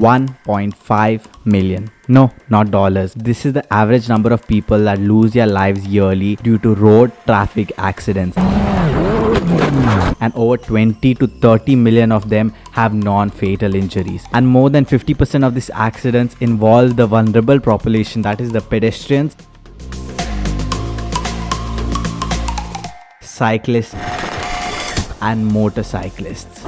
1.5 million. No, not dollars. This is the average number of people that lose their lives yearly due to road traffic accidents. And over 20 to 30 million of them have non-fatal injuries. And more than 50% of these accidents involve the vulnerable population, that is the pedestrians, cyclists, and motorcyclists.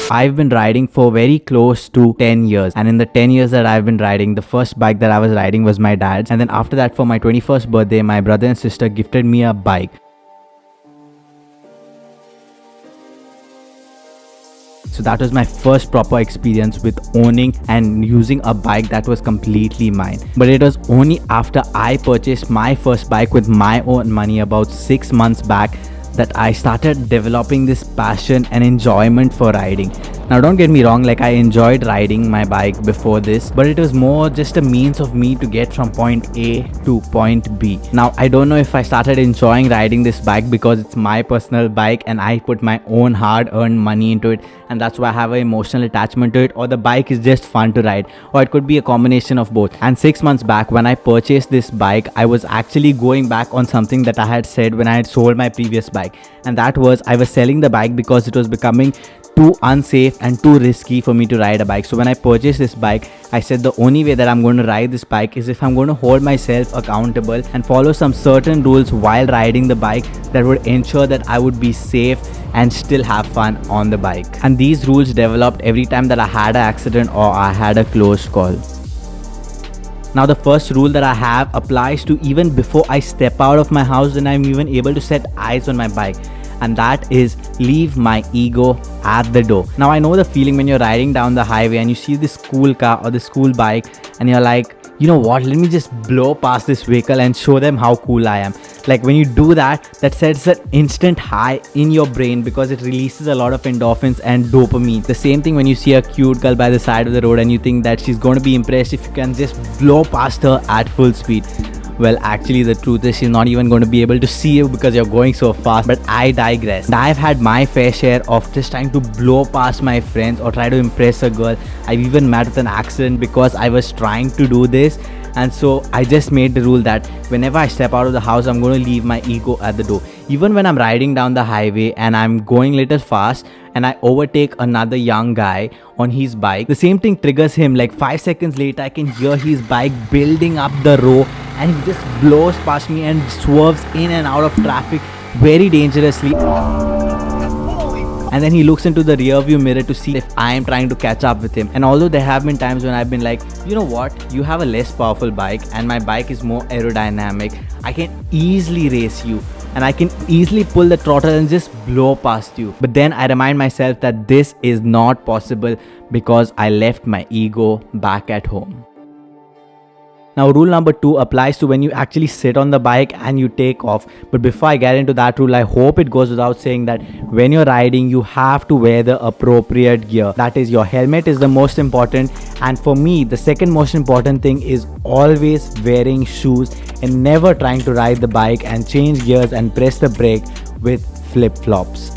I've been riding for very close to 10 years, and in the 10 years that I've been riding, the first bike that I was riding was my dad's, and then after that, for my 21st birthday, my brother and sister gifted me a bike. So that was my first proper experience with owning and using a bike that was completely mine. But it was only after I purchased my first bike with my own money about 6 months back that I started developing this passion and enjoyment for riding. Now don't get me wrong, like I enjoyed riding my bike before this, but it was more just a means of me to get from point A to point B. Now I don't know if I started enjoying riding this bike because it's my personal bike and I put my own hard-earned money into it, and that's why I have an emotional attachment to it, or the bike is just fun to ride, or it could be a combination of both. And 6 months back when I purchased this bike, I was actually going back on something that I had said when I had sold my previous bike, and that was I was selling the bike because it was becoming too unsafe and too risky for me to ride a bike. So when I purchased this bike, I said the only way that I'm going to ride this bike is if I'm going to hold myself accountable and follow some certain rules while riding the bike that would ensure that I would be safe and still have fun on the bike. And these rules developed every time that I had an accident or I had a close call. Now the first rule that I have applies to even before I step out of my house and I'm even able to set eyes on my bike. And that is leave my ego at the door. Now I know the feeling when you're riding down the highway and you see this cool car or this cool bike and you're like, you know what, let me just blow past this vehicle and show them how cool I am. Like when you do that, that sets an instant high in your brain because it releases a lot of endorphins and dopamine. The same thing when you see a cute girl by the side of the road and you think that she's going to be impressed if you can just blow past her at full speed. Well, actually the truth is she's not even going to be able to see you because you're going so fast, but I digress. And I've had my fair share of just trying to blow past my friends or try to impress a girl. I've even met with an accident because I was trying to do this. And so I just made the rule that whenever I step out of the house, I'm going to leave my ego at the door. Even when I'm riding down the highway and I'm going a little fast and I overtake another young guy on his bike, the same thing triggers him. Like 5 seconds later, I can hear his bike building up the row and he just blows past me and swerves in and out of traffic very dangerously. And then he looks into the rear view mirror to see if I am trying to catch up with him. And although there have been times when I've been like, you know what, you have a less powerful bike and my bike is more aerodynamic, I can easily race you and I can easily pull the throttle and just blow past you. But then I remind myself that this is not possible because I left my ego back at home. Now rule number 2 applies to when you actually sit on the bike and you take off. But before I get into that rule, I hope it goes without saying that when you're riding, you have to wear the appropriate gear. That is, your helmet is the most important. And for me, the second most important thing is always wearing shoes and never trying to ride the bike and change gears and press the brake with flip-flops.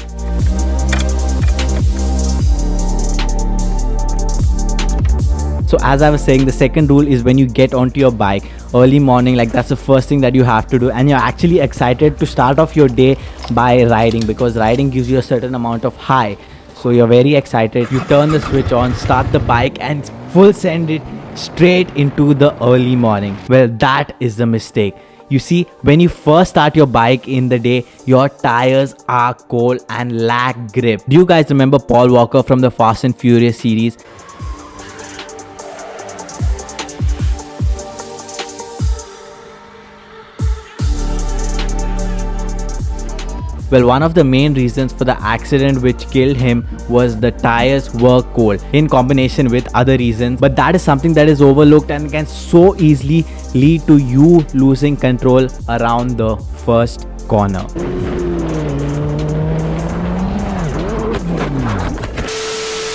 So as I was saying, the second rule is when you get onto your bike early morning, like that's the first thing that you have to do, and you're actually excited to start off your day by riding because riding gives you a certain amount of high. So you're very excited, you turn the switch on, start the bike and full send it straight into the early morning. Well, that is the mistake. You see, when you first start your bike in the day, your tires are cold and lack grip. Do you guys remember Paul Walker from the Fast and Furious series? Well, one of the main reasons for the accident which killed him was the tires were cold in combination with other reasons. But that is something that is overlooked and can so easily lead to you losing control around the first corner.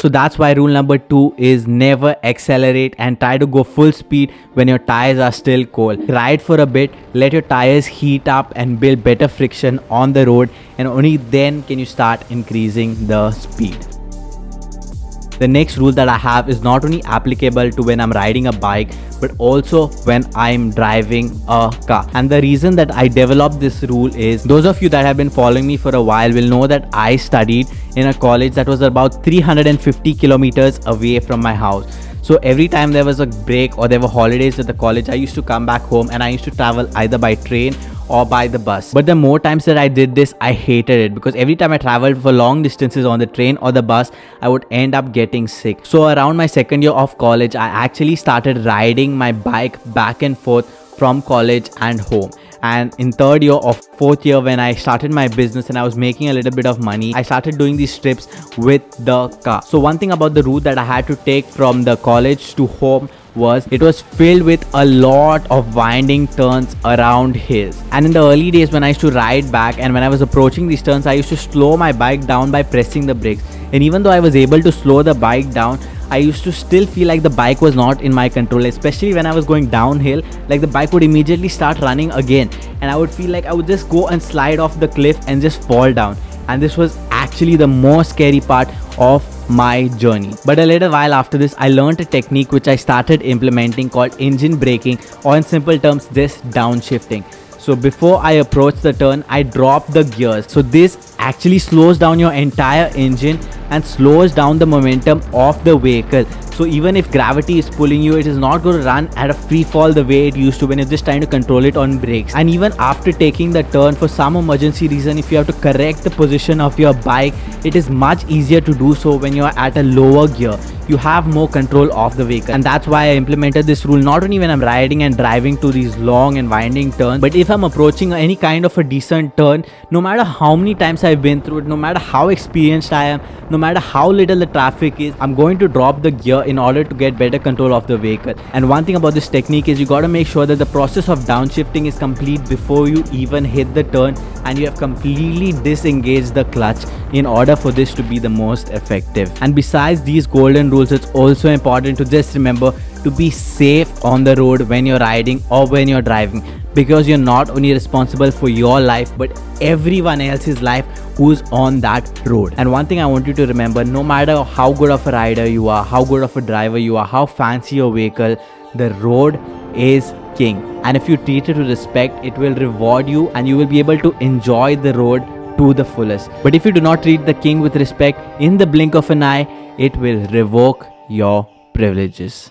So that's why rule number 2 is never accelerate and try to go full speed when your tires are still cold. Ride for a bit, let your tires heat up and build better friction on the road, and only then can you start increasing the speed. The next rule that I have is not only applicable to when I'm riding a bike, but also when I'm driving a car. And the reason that I developed this rule is, those of you that have been following me for a while will know that I studied in a college that was about 350 kilometers away from my house. So every time there was a break or there were holidays at the college, I used to come back home and I used to travel either by train or by the bus. But the more times that I did this, I hated it, because every time I traveled for long distances on the train or the bus, I would end up getting sick. So around my second year of college, I actually started riding my bike back and forth from college and home. And in third year or fourth year, when I started my business and I was making a little bit of money, I started doing these trips with the car. So one thing about the route that I had to take from the college to home was it was filled with a lot of winding turns around hills. And in the early days when I used to ride back and when I was approaching these turns, I used to slow my bike down by pressing the brakes. And even though I was able to slow the bike down, I used to still feel like the bike was not in my control, especially when I was going downhill. Like the bike would immediately start running again, and I would feel like I would just go and slide off the cliff and just fall down. And this was actually the most scary part of my journey. But a little while after this, I learned a technique which I started implementing called engine braking, or in simple terms, just downshifting. So before I approach the turn, I drop the gears. So this actually slows down your entire engine and slows down the momentum of the vehicle. So even if gravity is pulling you, it is not going to run at a free fall the way it used to when you're just trying to control it on brakes. And even after taking the turn, for some emergency reason, if you have to correct the position of your bike, it is much easier to do so when you're at a lower gear. You have more control of the vehicle. And that's why I implemented this rule not only when I'm riding and driving to these long and winding turns, but if I'm approaching any kind of a decent turn, no matter how many times I've been through it, no matter how experienced I am, no matter how little the traffic is, I'm going to drop the gear in order to get better control of the vehicle. And one thing about this technique is you got to make sure that the process of downshifting is complete before you even hit the turn, and you have completely disengaged the clutch in order for this to be the most effective. And besides these golden rules, it's also important to just remember to be safe on the road when you're riding or when you're driving, because you're not only responsible for your life but everyone else's life who's on that road. And one thing I want you to remember, no matter how good of a rider you are, how good of a driver you are, how fancy your vehicle, the road is king. And if you treat it with respect, it will reward you and you will be able to enjoy the road to the fullest. But if you do not treat the king with respect, in the blink of an eye, it will revoke your privileges.